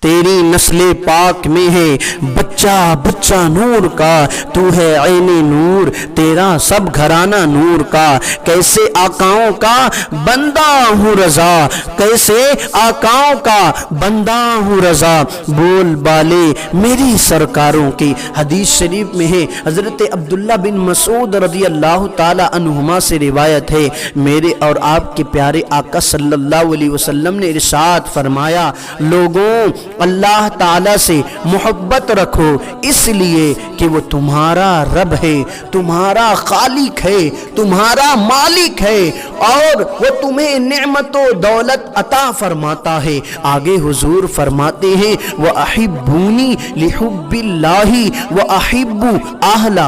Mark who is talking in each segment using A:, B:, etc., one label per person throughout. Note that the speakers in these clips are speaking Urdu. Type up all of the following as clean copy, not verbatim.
A: تیری نسل پاک میں ہے بچہ بچہ نور کا، تو ہے عین نور، تیرا سب گھرانہ نور کا۔ کیسے آقاؤں کا بندہ ہوں رضا، کیسے آقاؤں کا بندہ ہوں رضا، بول بالے میری سرکاروں کی۔ حدیث شریف میں ہے، حضرت عبداللہ بن مسعود رضی اللہ تعالی عنہما سے روایت ہے، میرے اور آپ کے پیارے آقا صلی اللہ علیہ وسلم نے ارشاد فرمایا، لوگوں اللہ تعالی سے محبت رکھو، اس لیے کہ وہ تمہارا رب ہے، تمہارا خالق ہے، تمہارا مالک ہے، اور وہ تمہیں نعمت و دولت عطا فرماتا ہے۔ آگے حضور فرماتے ہیں، وَأَحِبُّونِي لِحُبِّ اللَّهِ وَأَحِبُّ أَهْلَ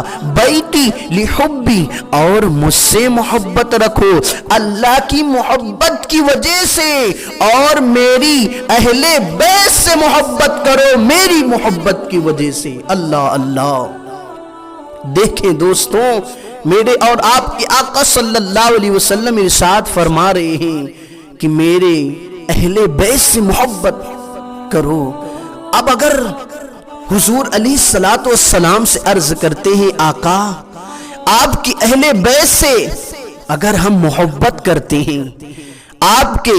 A: بَيْتِي لِحُبِّي، اور مجھ سے محبت رکھو اللہ کی محبت کی وجہ سے، اور میری اہل بیت سے محبت کرو میری محبت کی وجہ سے۔ اللہ اللہ۔ دیکھیں دوستوں، میرے اور آپ کے آقا صلی اللہ علیہ وسلم ارشاد فرما رہے ہیں کہ میرے اہل بیت سے محبت کرو۔ اب اگر حضور علیہ الصلوۃ والسلام سے عرض کرتے ہیں، آقا آپ کی اہل بیت سے اگر ہم محبت کرتے ہیں آپ کے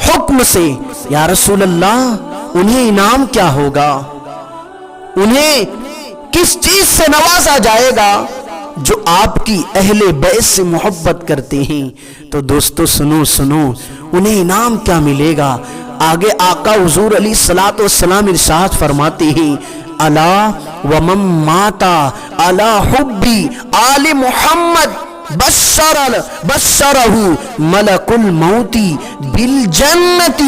A: حکم سے، یا رسول اللہ انہیں انعام کیا ہوگا، انہیں کس چیز سے نوازا جائے گا؟ جو آپ کی اہل بیت سے محبت کرتے ہیں تو دوستو سنو سنو، انہیں انعام کیا ملے گا؟ آگے آقا حضور علیہ الصلوۃ والسلام ارشاد فرماتے ہیں، الا ومن مات علی حب آل محمد بشرہ ملک الموت بالجنت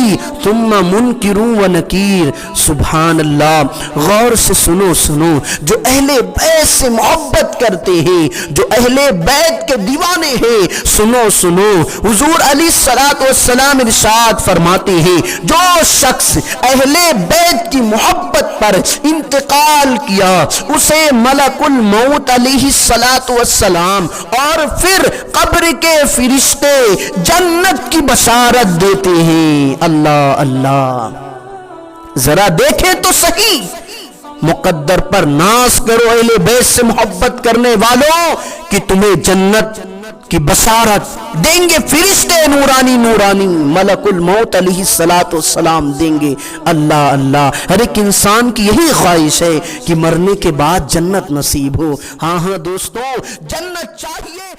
A: ثم منکر و نکیر۔ سبحان اللہ۔ غور سے سنو سنو، جو اہل بیت سے محبت کرتے ہیں، جو اہل بیت کے دیوانے ہیں، سنو سنو، حضور علیہ الصلوۃ والسلام ارشاد فرماتے ہیں، جو شخص اہل بیت کی محبت پر انتقال کیا اسے ملک الموت علیہ الصلوۃ والسلام اور پھر قبر کے فرشتے جنت کی بشارت دیتے ہیں۔ اللہ اللہ۔ ذرا دیکھیں تو صحیح، مقدر پر ناز کرو اہل بیت سے محبت کرنے والوں کہ تمہیں جنت کی بشارت دیں گے فرشتے نورانی نورانی، ملک الموت علیہ الصلوۃ والسلام دیں گے۔ اللہ اللہ۔ ہر ایک انسان کی یہی خواہش ہے کہ مرنے کے بعد جنت نصیب ہو۔ ہاں ہاں دوستو، جنت چاہیے